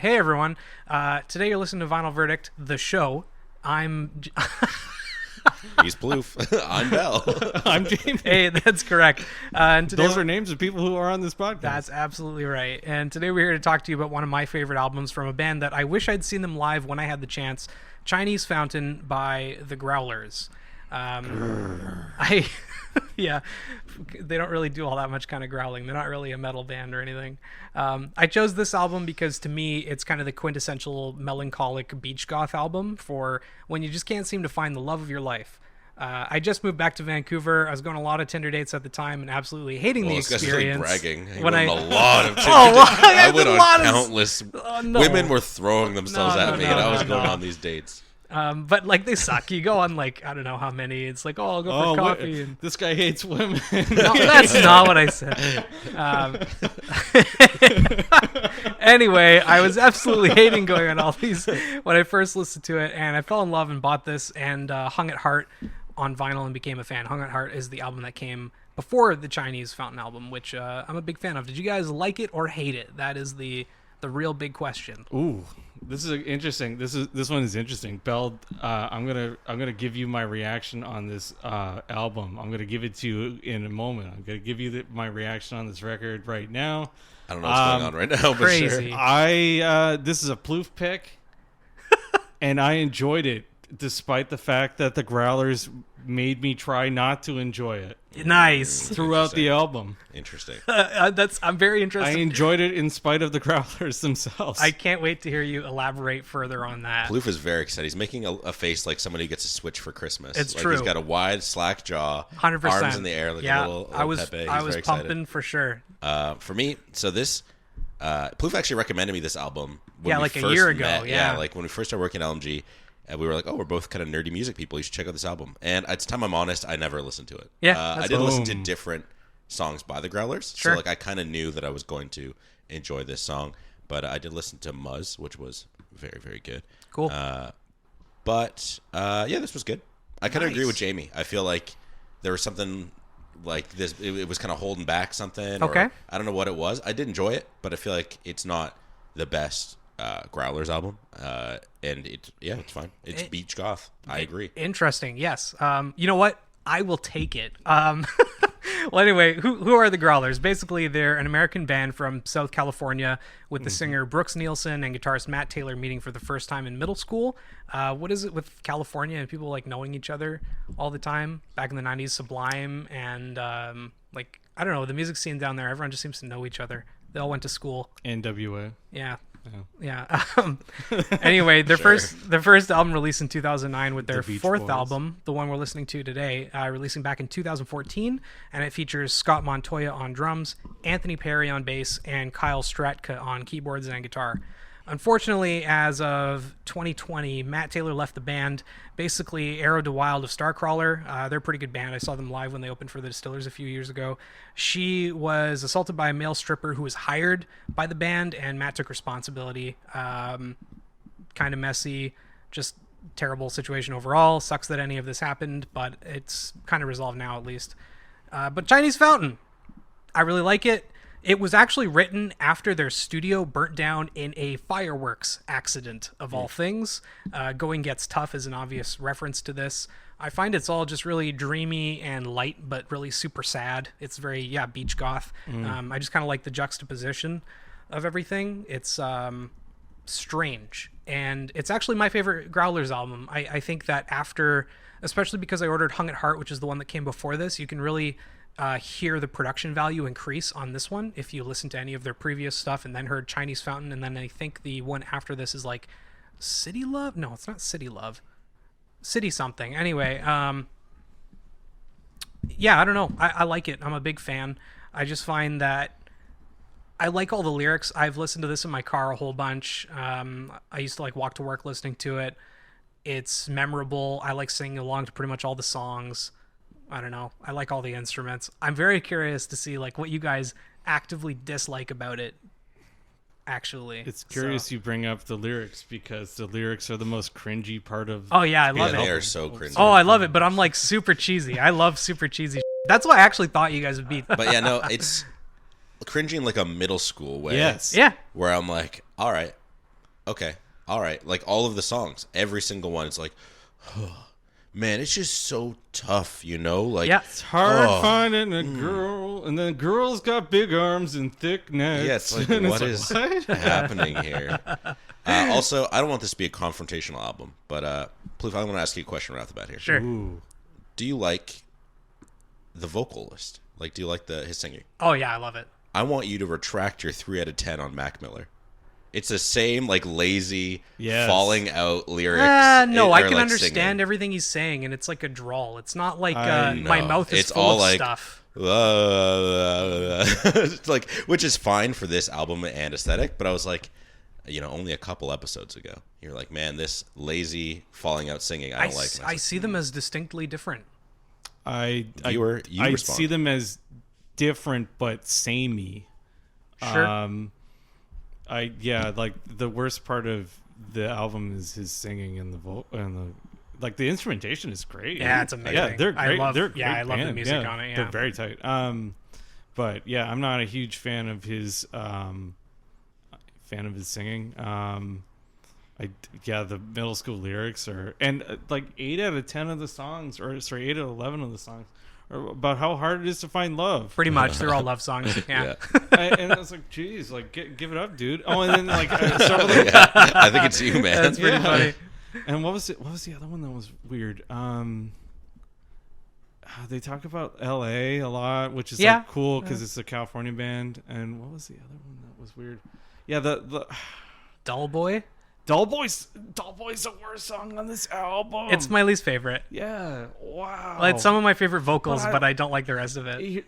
Hey everyone, today you're listening to Vinyl Verdict, the show. He's Plouffe. I'm Bell. I'm Jamie. Hey, that's correct. And today Those are names of people who are on this podcast. That's absolutely right. And today we're here to talk to you about one of my favorite albums from a band that I wish I'd seen them live when I had the chance, Chinese Fountain by the Growlers. Yeah, they don't really do all that much kind of growling. They're not really a metal band or anything. I chose this album because to me it's kind of the quintessential melancholic beach goth album for when you just can't seem to find the love of your life. I just moved back to Vancouver. I was going on a lot of Tinder dates at the time and absolutely hating the experience. Bragging. He when went on a lot of Tinder well, dates. I went on countless. No. Women were throwing themselves at me, and I was going no. on these dates. But like they suck. You go on like I don't know how many. It's like I'll go for coffee. And... This guy hates women. No, that's not what I said. Anyway, I was absolutely hating going on all these when I first listened to it, and I fell in love and bought this and hung at heart on vinyl and became a fan. Hung at Heart is the album that came before the Chinese Fountain album, which I'm a big fan of. Did you guys like it or hate it? That is the real big question. Ooh, this is interesting. This one is interesting. Bell, I'm gonna give you my reaction on this album. I'm gonna give it to you in a moment. I'm gonna give you my reaction on this record right now. I don't know what's going on right now, but crazy. Sure. This is a Plouffe pick, and I enjoyed it despite the fact that the Growlers made me try not to enjoy it. Nice. Throughout the album. Interesting. I'm very interested. I enjoyed it in spite of the Growlers themselves. I can't wait to hear you elaborate further on that. Plouffe is very excited. He's making a face like somebody who gets a Switch for Christmas. It's like true. He's got a wide, slack jaw, 100%. arms in the air like a little I was Pepe. He's I was very pumping excited. for sure. For me, so this Plouffe actually recommended me this album. When we Like a first year ago. met. Yeah, like when we first started working at LMG. And we were like, oh, we're both kind of nerdy music people. You should check out this album. And at the time, I'm honest, I never listened to it. Yeah, I did listen to different songs by the Growlers. Sure. So like I kind of knew that I was going to enjoy this song. But I did listen to Muzz, which was very, very good. Cool. But this was good. I kind of agree with Jamie. I feel like there was something like this. It was kind of holding back something. Okay. Or, I don't know what it was. I did enjoy it, but I feel like it's not the best Growlers album. And it's fine. It's beach goth. I agree. Interesting. Yes. You know what? I will take it. Well, anyway, who are the Growlers? Basically, they're an American band from South California with the singer Brooks Nielsen and guitarist Matt Taylor meeting for the first time in middle school. What is it with California and people like knowing each other all the time? Back in the 90s, Sublime and I don't know, the music scene down there, everyone just seems to know each other. They all went to school. NWA. Yeah. Anyway, their first album released in 2009 with their fourth Boys. album, the one we're listening to today, releasing back in 2014, and it features Scott Montoya on drums, Anthony Perry on bass, and Kyle Stratka on keyboards and guitar. Unfortunately, as of 2020, Matt Taylor left the band. Basically, Arrow DeWild of Starcrawler, they're a pretty good band. I saw them live when they opened for the Distillers a few years ago. She was assaulted by a male stripper who was hired by the band, and Matt took responsibility. Kind of messy, just terrible situation overall. Sucks that any of this happened, but it's kind of resolved now at least. But Chinese Fountain, I really like it. It was actually written after their studio burnt down in a fireworks accident, of all things. Going Gets Tough is an obvious reference to this. I find it's all just really dreamy and light, but really super sad. It's very, beach goth. I just kind of like the juxtaposition of everything. It's strange. And it's actually my favorite Growlers album. I think that after, especially because I ordered Hung at Heart, which is the one that came before this, you can really... hear the production value increase on this one if you listen to any of their previous stuff and then heard Chinese Fountain, and then I think the one after this is like City Love. No, it's not City Love. City something. Anyway, I don't know. I like it. I'm a big fan. I just find that I like all the lyrics. I've listened to this in my car a whole bunch. I used to like walk to work listening to it. It's memorable. I like singing along to pretty much all the songs. I don't know. I like all the instruments. I'm very curious to see like what you guys actively dislike about it. Actually, It's curious you bring up the lyrics because the lyrics are the most cringy part of. Oh yeah, I love They it. are so cringy. Oh, I love it, but I'm like super cheesy. I love super cheesy. That's what I actually thought you guys would be. But yeah, no, it's cringy in like a middle school way. Yes. Yeah. Where I'm like, all right, Okay. All right. Like all of the songs, every single one. It's like, man, it's just so tough, you know? Like, Yeah. It's hard finding a girl, and then girls got big arms and thick necks. Yeah, it's like, And what it's is happening here? Also, I don't want this to be a confrontational album, but Plouffe, I want to ask you a question right off the bat here. Sure. Ooh. Do you like the vocalist? Like, do you like his singing? Oh yeah, I love it. I want you to retract your 3 out of 10 on Mac Miller. It's the same, like, lazy, falling out lyrics. No, I can like understand singing. everything he's saying, and it's like a drawl. It's not like I my mouth is It's full all of like, stuff. It's like, which is fine for this album and aesthetic, but I was like, you know, only a couple episodes ago, you're like, man, this lazy falling out singing, I don't like. And I see them as distinctly different. I respond. see them as different but samey. Sure. Like the worst part of the album is his singing and the instrumentation is great. Yeah, it's amazing. Yeah, they're great. I love the band. music on it. Yeah, they're very tight. But yeah, I'm not a huge fan of his singing. The middle school lyrics are, and like 8 out of 10 of the songs, 8 out of 11 of the songs are about how hard it is to find love. pretty much. They're all love songs. Yeah. And I was like, geez, like give it up, dude. Oh, and then like some of the, Yeah, I think it's you, man. That's pretty funny. and what was the other one that was weird? They talk about L.A. a lot, which is like cool because it's a California band. And what was the other one that was weird? Yeah, the Dull Boy. Dull Boy's the worst song on this album. It's my least favorite. Yeah. Wow. Well, it's some of my favorite vocals, But I- but I don't like the rest of it.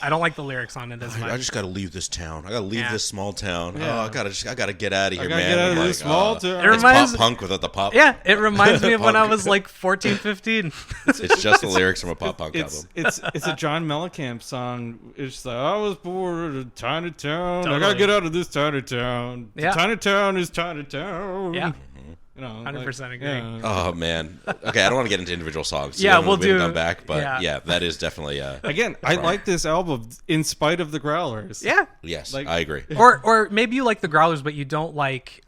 I don't like the lyrics on it as much. I just got to leave this town. I got to leave Yeah. this small town. Yeah. Oh, I got to get out of here, gotta man. get out of I'm this like, small oh, town. It It's reminds- pop punk without the pop. Yeah, it reminds me of when I Punk. was like 14, 15. It's just the lyrics from a pop punk album. It's a John Mellencamp song. It's like, I was born in a tiny town. I Totally. gotta get out of this tiny town. Yeah. Tiny town is tiny town. Yeah, You know, 100% agree. Oh man. Okay, I don't want to get into individual songs. Yeah, we we'll haven't do- come back, but yeah. yeah, that is definitely. Again, I like this album in spite of the Growlers. Yeah. Yes, Like- I agree. Or maybe you like the Growlers, but you don't like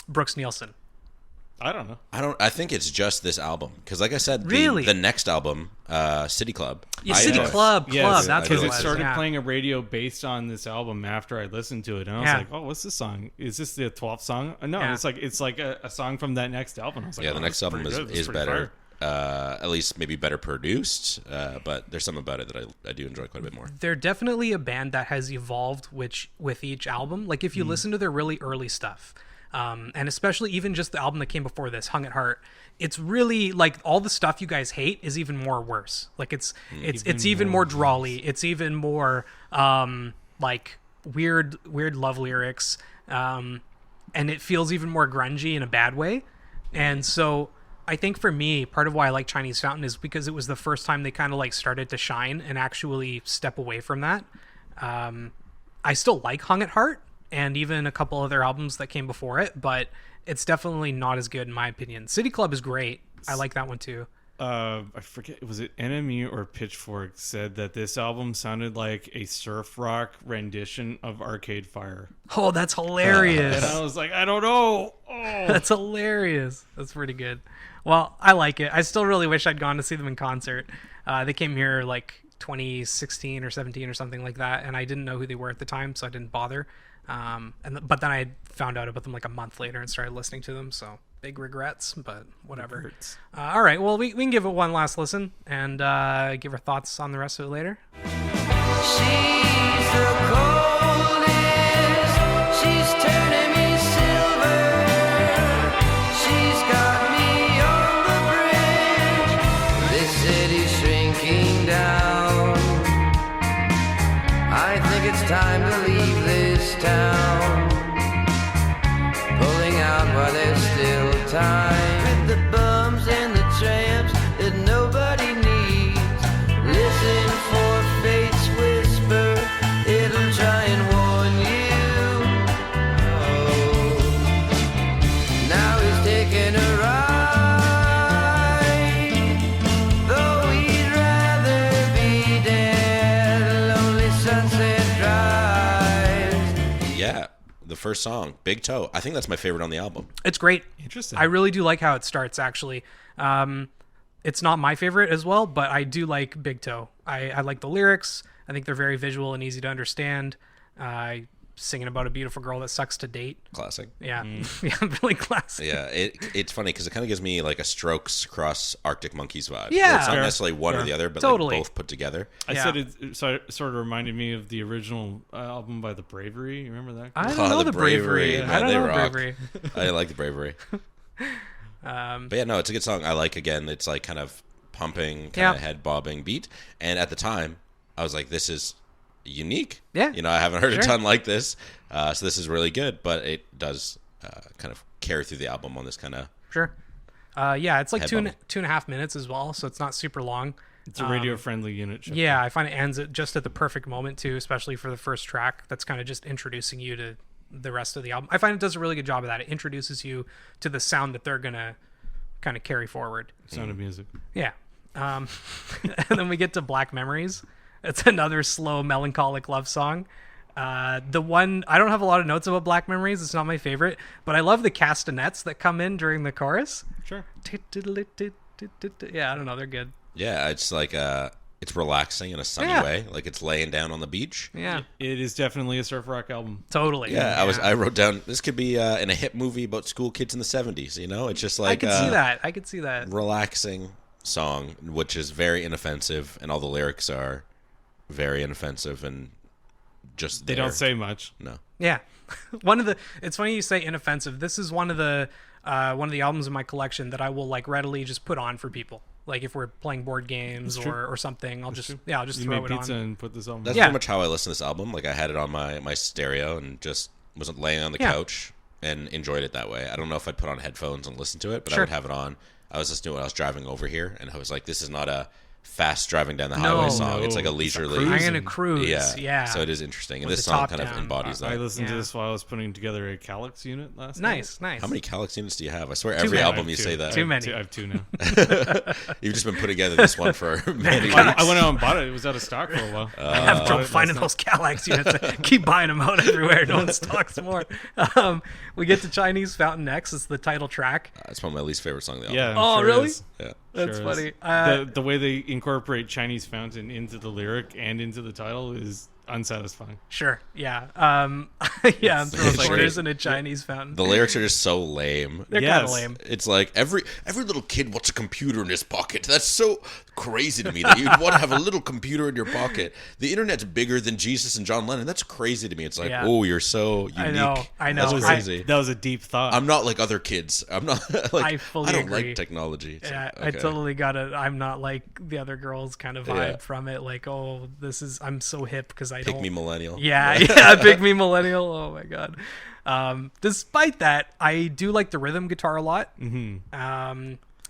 Brooks Nielsen. I don't know. I think it's just this album because, like I said, Really? the next album, City Club. Yeah, I City enjoy. Club. Yes, That's because what it was. started Yeah. playing a radio based on this album after I listened to it, and I was Yeah. like, "Oh, what's this song? Is this the 12th song?" No, Yeah. it's like a song from that next album. I was like, Yeah, "Oh, the next that's album pretty good. That's is pretty better. fire." At least maybe better produced, but there's something about it that I do enjoy quite a bit more. They're definitely a band that has evolved with each album. Like if you listen to their really early stuff, and especially even just the album that came before this, Hung at Heart, it's really like all the stuff you guys hate is even more worse. Like it's even more drawly. It's even more like weird love lyrics, and it feels even more grungy in a bad way. And so I think for me, part of why I like Chinese Fountain is because it was the first time they kind of like started to shine and actually step away from that. I still like Hung at Heart and even a couple other albums that came before it, but it's definitely not as good in my opinion. City Club is great. I like that one too. I forget, was it Enemy or Pitchfork said that this album sounded like a surf rock rendition of Arcade Fire. Oh, that's hilarious. And I was like, I don't know. Oh. That's hilarious. That's pretty good. Well, I like it. I still really wish I'd gone to see them in concert. They came here like 2016 or 17 or something like that, and I didn't know who they were at the time, so I didn't bother. But then I found out about them like a month later and started listening to them, so big regrets, but whatever. All right, well, we can give it one last listen and give our thoughts on the rest of it later. She's the coldest, she's turning me silver, she's got me on the bridge, this city's shrinking down, I think it's time to leave this town, pulling out while there's still time, with the bums and the tramps that nobody needs, listen for fate's whisper, it'll try and warn you. Oh, now he's taking a ride, though he'd rather be dead, lonely sunset drives. Yeah, the first song, Big Toe. I think that's my favorite on the album. It's great. Interesting. I really do like how it starts, actually. It's not my favorite as well, but I do like Big Toe. I like the lyrics. I think they're very visual and easy to understand. Singing about a beautiful girl that sucks to date. Classic. Yeah. Yeah, really classic. Yeah, it's funny because it kind of gives me like a Strokes cross Arctic Monkeys vibe. Yeah. Where it's not Sure. necessarily one or the other, but Totally. like both put together. I Yeah. said it sort of reminded me of the original album by The Bravery. You remember that? I don't Oh, know the the Bravery. Bravery. I Man, don't they know rock. Bravery. I like the Bravery. But yeah, no, it's a good song. I like, again, it's like kind of pumping, kind of head bobbing beat. And at the time, I was like, this is unique. Yeah. You know, I haven't heard Sure. a ton like this. So this is really good, but it does kind of carry through the album on this kind of... Sure. Yeah, it's like Head two bubble. and a half minutes as well, so it's not super long. It's a radio-friendly unit. Ship. Yeah, I find it ends just at the perfect moment too, especially for the first track. That's kind of just introducing you to the rest of the album. I find it does a really good job of that. It introduces you to the sound that they're gonna kind of carry forward. Sound of Music. Yeah. And then we get to Black Memories. It's another slow, melancholic love song. The one I don't have a lot of notes about Black Memories. It's not my favorite, but I love the castanets that come in during the chorus. Sure. Yeah, I don't know. They're good. Yeah, it's like it's relaxing in a sunny Yeah. way, like it's laying down on the beach. Yeah, It is definitely a surf rock album. totally. Yeah, I wrote down this could be in a hit movie about school kids in the 70s. You know, it's just I like could see that. I could see that. relaxing song, which is very inoffensive, and all the lyrics are very inoffensive and just They there. don't say much. No. Yeah, it's funny you say inoffensive. This is one of the albums in my collection that I will like readily just put on for people. Like if we're playing board games That's true. or something, I'll just true. I'll just You throw made it pizza on. and put this on. That's Yeah. pretty much how I listen to this album. Like I had it on my stereo and just was laying on the Yeah. couch and enjoyed it that way. I don't know if I'd put on headphones and listen to it, but I Sure. would have it on. I was listening to it when I was driving over here, and I was like, this is not a fast driving down the highway No. song. It's like a No. leisurely. I'm gonna cruise. Yeah. Yeah. So it is interesting. And With this the song top kind of down. embodies I that. listened to Yeah. this while I was putting together a Calyx unit last Nice, night. nice. How many Calyx units do you have? I swear Too every many. album I you have say two. that. Too many. I have two now. You've just been putting together this one for many I weeks. went out and bought it. It was out of stock for a while. I have trouble finding those Calax units. I keep buying them out everywhere. No one stocks more. We get to Chinese Fountain next. It's the title track. It's one of my least favorite songs of the Yeah. album. Oh, sure really? is. Yeah. That's Sure is. funny. The way they incorporate Chinese Fountain into the lyric and into the title is unsatisfying. Sure. Yeah. Yeah. I'm throwing it's quarters great. in a Chinese fountain. The lyrics are just so lame. They're kind of Yes. lame. It's like every little kid wants a computer in his pocket. That's so crazy to me that you'd want to have a little computer in your pocket. The internet's bigger than Jesus and John Lennon. That's crazy to me. It's like, Yeah. oh, you're so unique. I know. That's That was crazy. that was a deep thought. I'm not like other kids. I'm not like I fully don't agree. like technology. It's Yeah, like, I okay. totally got it. I'm not like the other girls kind of vibe Yeah. from it. Like, oh, I'm so hip because I Pick don't. me millennial. Yeah, yeah, pick me millennial. Oh my god. Despite that, I do like the rhythm guitar a lot. Mm-hmm.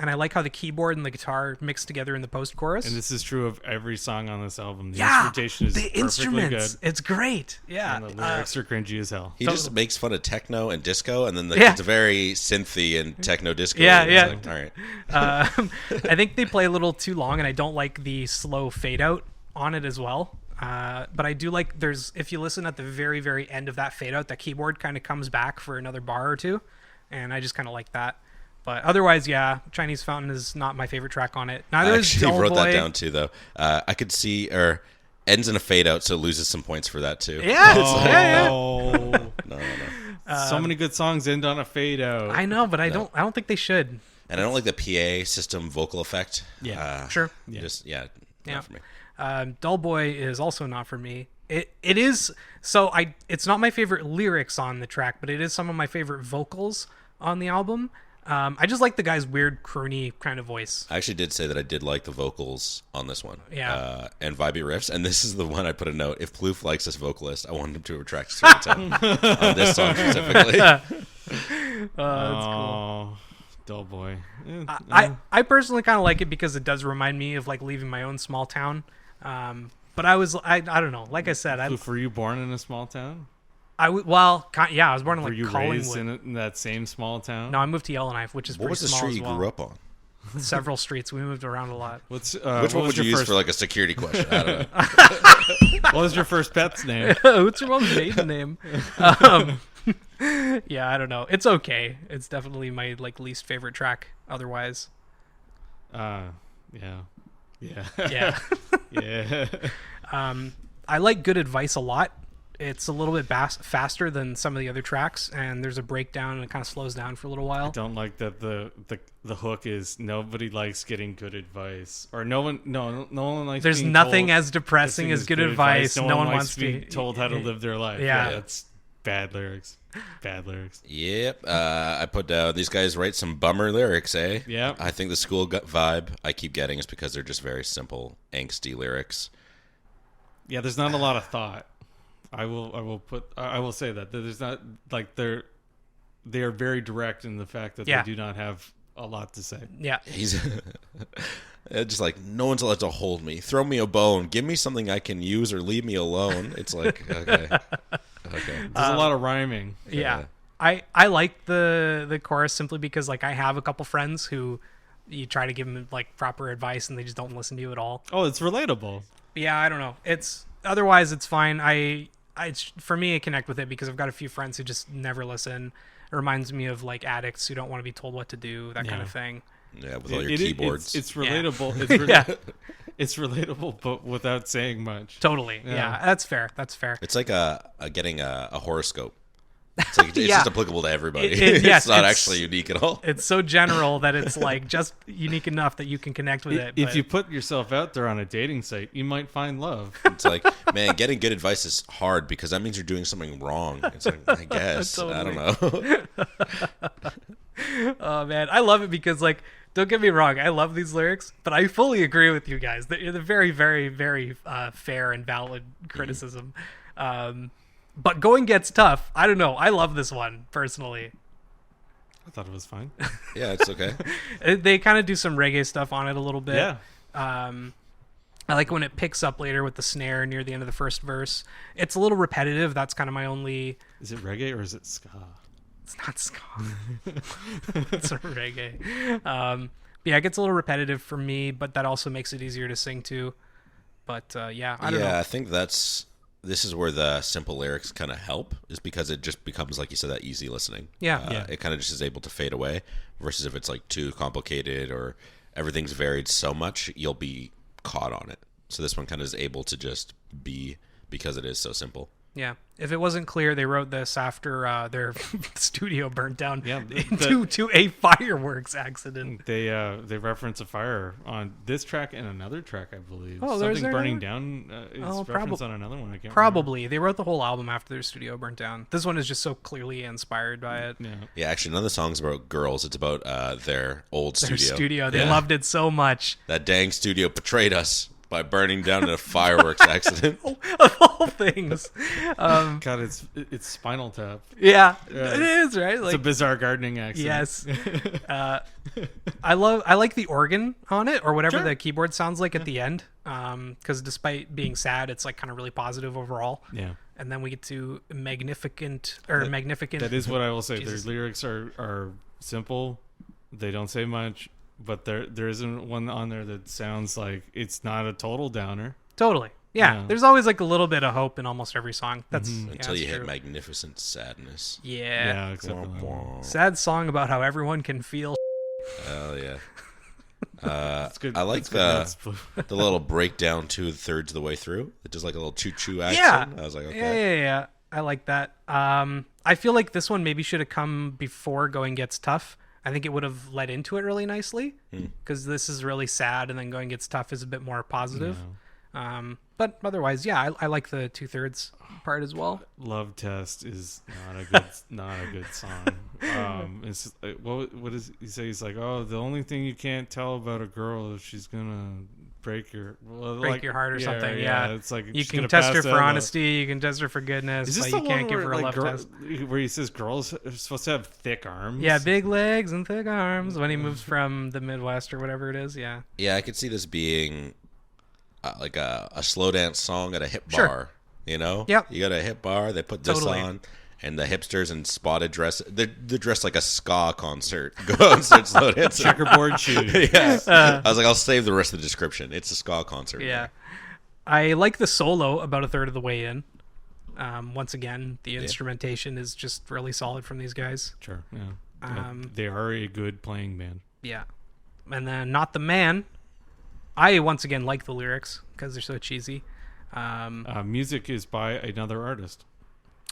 And I like how the keyboard and the guitar mix together in the post-chorus. and this is true of every song on this album. The yeah, instrumentation is the perfectly instruments. good. It's great. Yeah. And the lyrics are cringy as hell. He just makes fun of techno and disco, and then Yeah. it's very synthy and techno disco. Yeah, It's yeah. like, all right. I think they play a little too long, and I don't like the slow fade out on it as well. But I do like if you listen at the very, very end of that fade out, that keyboard kind of comes back for another bar or two, and I just kind of like that. But otherwise, yeah, Chinese Fountain is not my favorite track on it. Neither I is actually Dull wrote Boy. that down too, though. I could see, or ends in a fade out, so loses some points for that too. Yeah, Oh, yeah, No. so many good songs end on a fade out. I know, but I don't think they should. And I don't like the PA system vocal effect. Yeah. Sure. Just not for me. Dull Boy is also not for me. It is so it's not my favorite lyrics on the track, but it is some of my favorite vocals on the album. I just like the guy's weird croony kind of voice. I actually did say that I did like the vocals on this one. Yeah. And vibey riffs. And this is the one I put a note. If Plouffe likes this vocalist, I want him to attract stereotype on this song specifically. Oh, dull boy. I personally kind of like it because it does remind me of like leaving my own small town. But I don't know. Like I said, Were you born in a small town? I was born in Were like you raised Collingwood. in that same small town? No, I moved to Yellowknife, which is What pretty was the small street as you well. grew up on? Several streets. We moved around a lot. Which Which what one was would you your use first, for like a security question? I don't know. What was your first pet's name? What's your mom's maiden name? Yeah, I don't know. It's okay. It's definitely my like least favorite track. Otherwise, Yeah. yeah. Yeah. I like Good Advice a lot. It's a little bit faster than some of the other tracks, and there's a breakdown, and it kind of slows down for a little while. I don't like that the hook is nobody likes getting good advice, or no one likes. There's being nothing told as depressing as good advice. No one wants to be to told how to live their life. Yeah. That's bad lyrics. Bad lyrics. Yep. I put down these guys write some bummer lyrics, eh? Yep. I think the school vibe I keep getting is because they're just very simple, angsty lyrics. Yeah, there's not a lot of thought. I will say that there's not like they are very direct in the fact that Yeah. they do not have a lot to say. Yeah. He's just like, no one's allowed to hold me. Throw me a bone. Give me something I can use or leave me alone. It's like, okay. There's a lot of rhyming. Yeah. I like the chorus simply because like I have a couple friends who you try to give them like proper advice and they just don't listen to you at all. Oh, it's relatable. Yeah, I don't know. Otherwise it's fine. For me, I connect with it because I've got a few friends who just never listen. It reminds me of like addicts who don't want to be told what to do, that kind of thing. Yeah, with all your keyboards. It's relatable. Yeah. It's relatable, but without saying much. Totally. Yeah, that's fair. It's like getting a horoscope. It's like it's Yeah. just applicable to everybody. Yes, it's not it's- actually unique at all. It's so general that it's like just unique enough that you can connect with it. If but- you put yourself out there on a dating site, you might find love. It's like, man, getting good advice is hard because that means you're doing something wrong. It's like, I guess. I don't know. Oh man, I love it because like, don't get me wrong, I love these lyrics, but I fully agree with you guys. They're very, very, very fair and valid criticism. But Going Gets Tough, I don't know. I love this one personally. I thought it was fine. Yeah, it's okay. They kind of do some reggae stuff on it a little bit. Yeah. I like when it picks up later with the snare near the end of the first verse. It's a little repetitive. That's kind of my only. Is it reggae or is it ska? It's not ska. It's a reggae. Yeah, it gets a little repetitive for me, but that also makes it easier to sing to. But yeah, I don't know. I think this is where the simple lyrics kind of help, is because it just becomes, like you said, that easy listening. Yeah. It kind of just is able to fade away, versus if it's like too complicated or everything's varied so much, you'll be caught on it. So this one kind of is able to just be, because it is so simple. Yeah. If it wasn't clear, they wrote this after their studio burnt down Yeah, due to a fireworks accident. They reference a fire on this track and another track, I believe. Oh, there's something burning another? down. Is Oh, referenced on another one. I can't Probably. They wrote the whole album after their studio burnt down. This one is just so clearly inspired by it. remember. Yeah, actually, none of the songs about girls. It's about their old Their studio. studio. They loved it so much. That dang studio betrayed us by burning down in a fireworks accident. Of all things. Yeah. God, it's Spinal Tap. Yeah, Yeah. it is, right? Like, It's a bizarre gardening accident. yes. I like the organ on it, or whatever Sure. the keyboard sounds like at the end. Because despite being sad, it's like kind of really positive overall. Yeah. And then we get to Magnificent. That is what I will say. Jesus. Their lyrics are simple. They don't say much, but there isn't one on there that sounds like it's not a total downer. Totally. Yeah. Yeah. There's always like a little bit of hope in almost every song. That's yeah, Until you that's hit true. magnificent sadness. Yeah. except for that one. Sad song about how everyone can feel. Hell yeah. It's good. I like it's good nuts. the little breakdown 2/3 of the way through. It does like a little choo-choo action. Yeah. I was like, okay. Yeah. I like that. I feel like this one maybe should have come before Going Gets Tough. I think it would have led into it really nicely, because this is really sad, and then Going Gets Tough is a bit more positive. But otherwise, yeah, I like the 2/3 part as well. Love Test is not a good song. It's what does he say? He's like, oh, the only thing you can't tell about a girl is she's gonna break your Heart or something. Yeah, it's like you she's can gonna test her pass for out honesty, you can test her for goodness, Is this but the you one can't give where, her a like, love test. where he says girls are supposed to have thick arms? Yeah, big legs and thick arms when he moves from the Midwest or whatever it is. Yeah. Yeah, I could see this being like a slow dance song at a hip Sure. bar. You know? Yep. You got a hip bar, they put this Totally. on, and the hipsters in spotted dress, they're dressed like a ska concert. Go and start slow dancing. Checkerboard shoes. Yeah. I was like, I'll save the rest of the description. It's a ska concert. Yeah. I like the solo about a third of the way in. Once again, the instrumentation is just really solid from these guys. Sure, yeah. They are a good playing band. Yeah. And then Not the Man. I, once again, like the lyrics because they're so cheesy. Music is by another artist.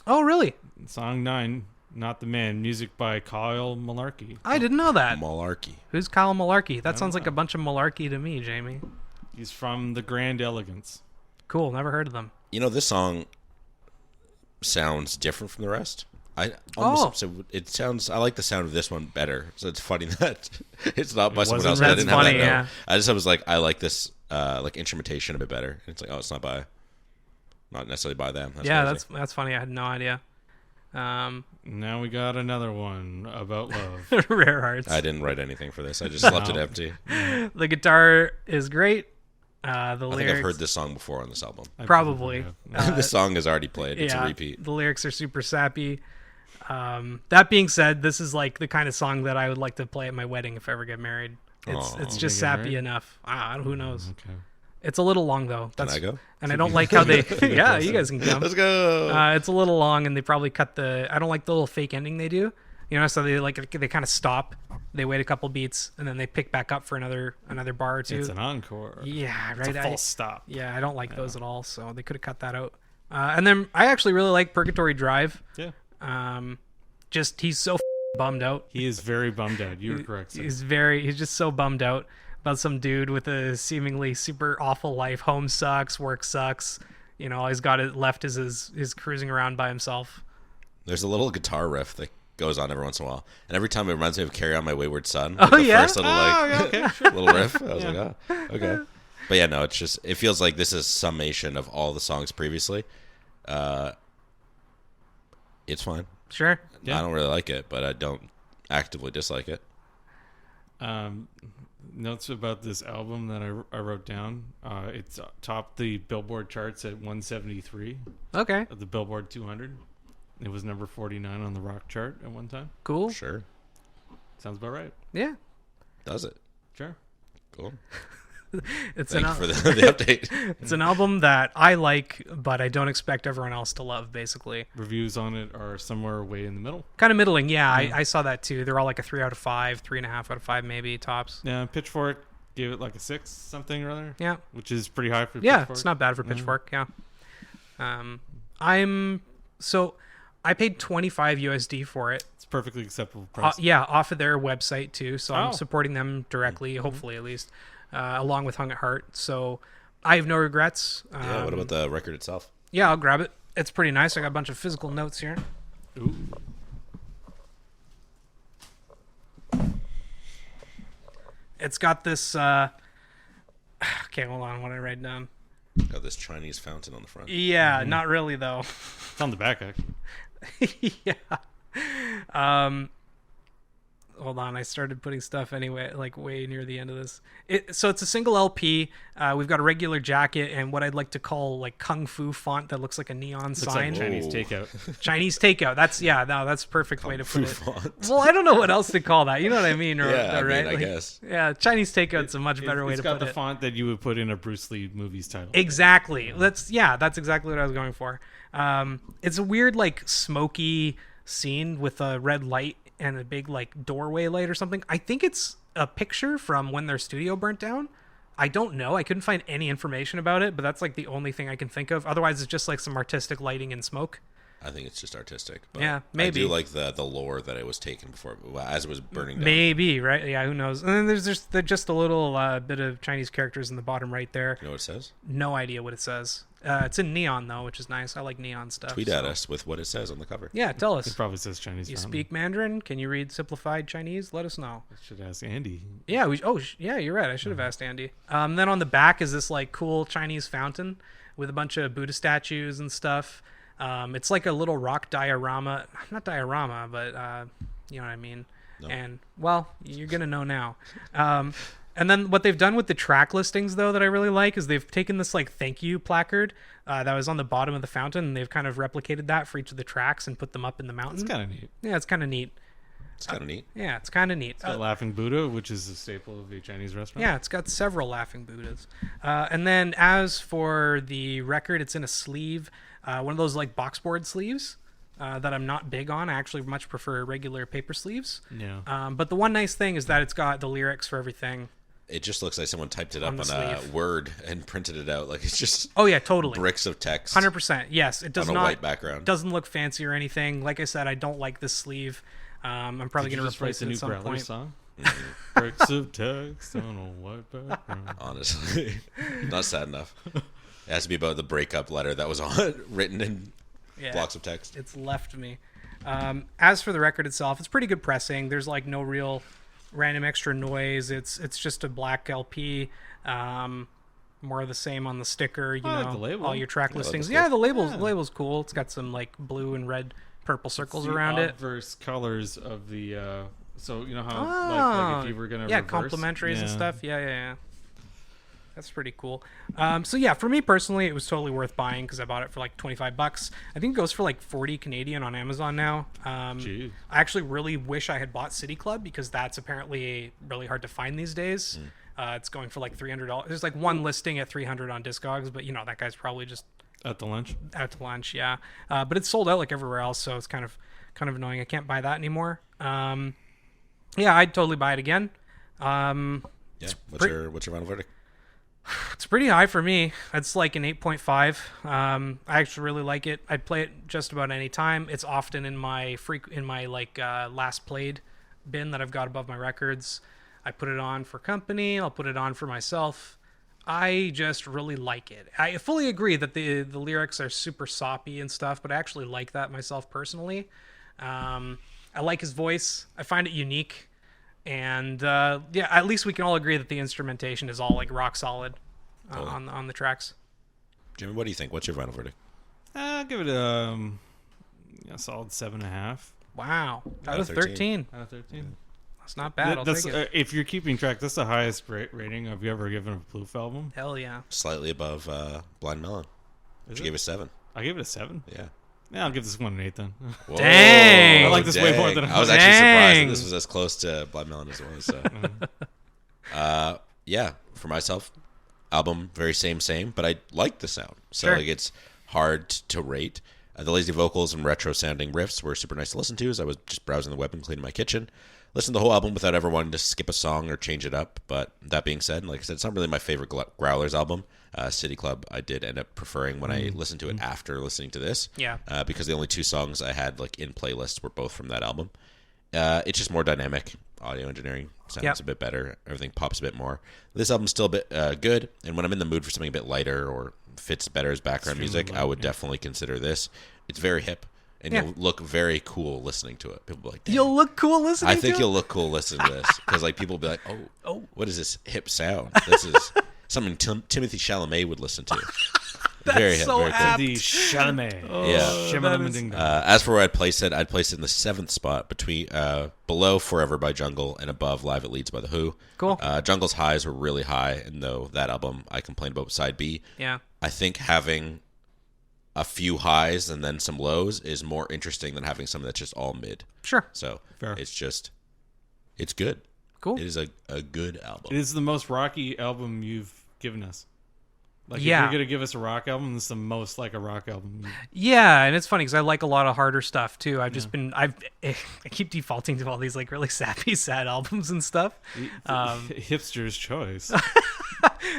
Oh, really? Song 9, Not the Man. Music by Kyle Malarkey. I didn't know that. Malarkey. Who's Kyle Malarkey? That sounds like a bunch of malarkey to me, Jamie. He's from the Grand Elegance. Cool. Never heard of them. You know, this song sounds different from the rest. I like the sound of this one better. So it's funny that it's not by someone else. That's I didn't funny, have that yeah. I was like, I like this like instrumentation a bit better. And it's like, oh, it's not necessarily by them. That's crazy. That's funny. I had no idea. Now we got another one about love. Rare Hearts. I didn't write anything for this. I just left it empty. The guitar is great. The I lyrics. think I've heard this song before on this album. Probably. This song is already played. It's a repeat. The lyrics are super sappy. That being said, this is like the kind of song that I would like to play at my wedding if I ever get married. It's just sappy enough. Who knows? Okay. It's a little long though. Can I go? And I don't like how they. Yeah, you guys can come. Let's go. It's a little long, and they probably cut the. I don't like the little fake ending they do. You know, so they kind of stop. They wait a couple beats, and then they pick back up for another bar or two. It's an encore. Yeah, right. It's a false stop. Yeah, I don't like those at all. So they could have cut that out. And then I actually really like Purgatory Drive. Yeah. Just he's so bummed out. He is very bummed out. You were correct. Sir. He's just so bummed out about some dude with a seemingly super awful life. Home sucks, work sucks. You know, all he's got left is his cruising around by himself. There's a little guitar riff that goes on every once in a while, and every time it reminds me of "Carry On My Wayward Son." Oh, the yeah? First little little riff. I was like, oh, okay. But yeah, no, it feels like this is summation of all the songs previously. It's fine. Sure. Yeah. I don't really like it, but I don't actively dislike it. Notes about this album that I wrote down. It's topped the Billboard charts at 173. Okay. Of the Billboard 200. It was number 49 on the rock chart at one time. Cool. Sure. Sounds about right. Yeah. Does it? Sure. Cool. Thank you for the update. It's an album that I like, but I don't expect everyone else to love, basically. Reviews on it are somewhere way in the middle. Kind of middling, yeah. I saw that too. They're all like a 3 out of 5, 3.5 out of 5 maybe, tops. Yeah, Pitchfork gave it like a 6 something or other. Yeah. Which is pretty high for Pitchfork. Pitchfork. Yeah, it's not bad for Pitchfork, yeah. I paid $25 USD for it. It's perfectly acceptable price. Off of their website too, so I'm supporting them directly, hopefully at least. Along with Hung at Heart. So I have no regrets. What about the record itself? Yeah, I'll grab it. It's pretty nice. I got a bunch of physical notes here. Ooh. It's got this... okay, hold on. What did I write down? Got this Chinese fountain on the front. Yeah, not really, though. It's on the back, actually. Yeah. Hold on, I started putting stuff anyway, like way near the end of this. So it's a single LP. We've got a regular jacket and what I'd like to call like kung fu font that looks like a neon sign. Like Chinese takeout. Chinese takeout. That's a perfect way to put it. Font. Well, I don't know what else to call that. You know what I mean? Right? I guess. Yeah, Chinese takeout's a much better way to put it. It's got the font that you would put in a Bruce Lee movie's title. Exactly. That's exactly what I was going for. It's a weird like smoky scene with a red light and a big like doorway light or something. I think it's a picture from when their studio burnt down. I don't know. I couldn't find any information about it, but that's like the only thing I can think of. Otherwise, it's just like some artistic lighting and smoke. I think it's just artistic. But yeah, maybe. I do like the lore that it was taken before, as it was burning down. Maybe, right? Yeah, who knows? And then there's just a little bit of Chinese characters in the bottom right there. You know what it says? No idea what it says. It's in neon, though, which is nice. I like neon stuff. Tweet at us with what it says on the cover. Yeah, tell us. It probably says Chinese You Fountain. speak Mandarin? Can you read simplified Chinese? Let us know. I should ask Andy. Yeah, you're right. I should have asked Andy. Then on the back is this like cool Chinese fountain with a bunch of Buddha statues and stuff. It's like a little rock diorama. Not diorama, but you know what I mean. No. And, well, you're going to know now. And then what they've done with the track listings, though, that I really like is they've taken this like thank you placard that was on the bottom of the fountain, and they've kind of replicated that for each of the tracks and put them up in the mountain. It's kind of neat. Yeah, it's kind of neat. It's kind of neat. Yeah, it's kind of neat. It's got Laughing Buddha, which is a staple of a Chinese restaurant. Yeah, it's got several Laughing Buddhas. And then as for the record, it's in a sleeve. one of those like box board sleeves that I'm not big on. I actually much prefer regular paper sleeves. Yeah. But the one nice thing is that it's got the lyrics for everything. It just looks like someone typed it up On on the a sleeve. Word and printed it out. Like it's just Oh yeah, totally. bricks of text 100%. Yes, it does on a not. white background. Doesn't look fancy or anything. Like I said, I don't like this sleeve. I'm probably going to replace it at some point. Song? Bricks of text on a white background. Honestly, not sad enough. It has to be about the breakup letter that was on written in blocks of text. It's left me. As for the record itself, it's pretty good pressing. There's like no real random extra noise. It's just a black LP. More of the same on the sticker. You I like know, the label. all your track Yeah, listings. that's Yeah, cool. the label's cool. It's got some like blue and red, purple circles The around it. obverse colors of the so you know how Oh, like if you were gonna yeah, reverse, complimentaries and stuff. Yeah. That's pretty cool. So yeah, for me personally, it was totally worth buying because I bought it for like $25. I think it goes for like 40 Canadian on Amazon now. Jeez. I actually really wish I had bought City Club because that's apparently really hard to find these days. It's going for like $300. There's like one listing at $300 on Discogs, but you know that guy's probably just at the lunch. out to lunch. Yeah, but it's sold out like everywhere else, so it's kind of annoying. I can't buy that anymore. Yeah, I'd totally buy it again. Yeah. What's your final verdict? It's pretty high for me. It's like an 8.5. I actually really like it. I'd play it just about any time. It's often in my last played bin that I've got above my records. I put it on for company. I'll put it on for myself. I just really like it. I fully agree that the lyrics are super soppy and stuff, but I actually like that myself personally. I like his voice. I find it unique. And yeah, at least we can all agree that the instrumentation is all like rock solid on the tracks. Jimmy, what do you think? What's your final verdict? I'll give it a solid 7.5 Wow, out of 13. out of 13. That's not bad. I'll take it. If you're keeping track, that's the highest rating I've ever given a Plouffe album. Hell yeah. Slightly above Blind Melon, which you gave a 7. I gave it a 7. Yeah. Yeah, I'll give this one an 8 then. Whoa, Dang. I like this way more than I was actually surprised Dang. that this was as close to Blind Melon as it was. So. Yeah, for myself, album very same, but I like the sound. So Sure. like it's hard to rate. The lazy vocals and retro sounding riffs were super nice to listen to as I was just browsing the web and cleaning my kitchen. Listened to the whole album without ever wanting to skip a song or change it up. But that being said, like I said, it's not really my favorite Growlers album. City Club I did end up preferring when I listened to it after listening to this. Yeah. Because the only 2 songs I had like in playlists were both from that album. It's just more dynamic. Audio engineering sounds a bit better. Everything pops a bit more. This album's still a bit good. And when I'm in the mood for something a bit lighter or fits better as background music, I would definitely consider this. It's very hip. And you'll look very cool listening to it. People will be like, "Damn." You'll look cool listening I to think it? you'll look cool listening to this. Because like people will be like, oh, what is this hip sound? This is something Timothy Chalamet would listen to. Very hip, so very cool. apt. The Chalamet. Yeah. Shimmerman-a-ding-dong. As for where I'd place it in the 7th spot between below Forever by Jungle and above Live at Leeds by The Who. Cool. Jungle's highs were really high, and though that album I complained about side B, Yeah. I think having a few highs and then some lows is more interesting than having something that's just all mid. Sure. So Fair. it's good. Cool. It is a good album. It is the most rocky album you've given us. Like, Yeah. if you're going to give us a rock album, this is the most like a rock album. Yeah, and it's funny because I like a lot of harder stuff too. I keep defaulting to all these like really sappy, sad albums and stuff. Hipster's choice.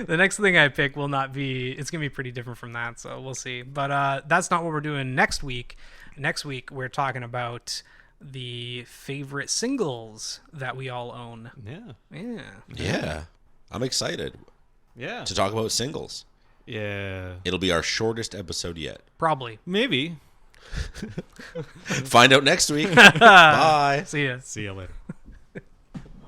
The next thing I pick will not be. It's gonna be pretty different from that, so we'll see. But that's not what we're doing next week. Next week we're talking about the favorite singles that we all own. Yeah. Yeah. I'm excited Yeah. to talk about singles. Yeah. It'll be our shortest episode yet. Probably. Maybe. Find out next week. Bye. See ya. See you later.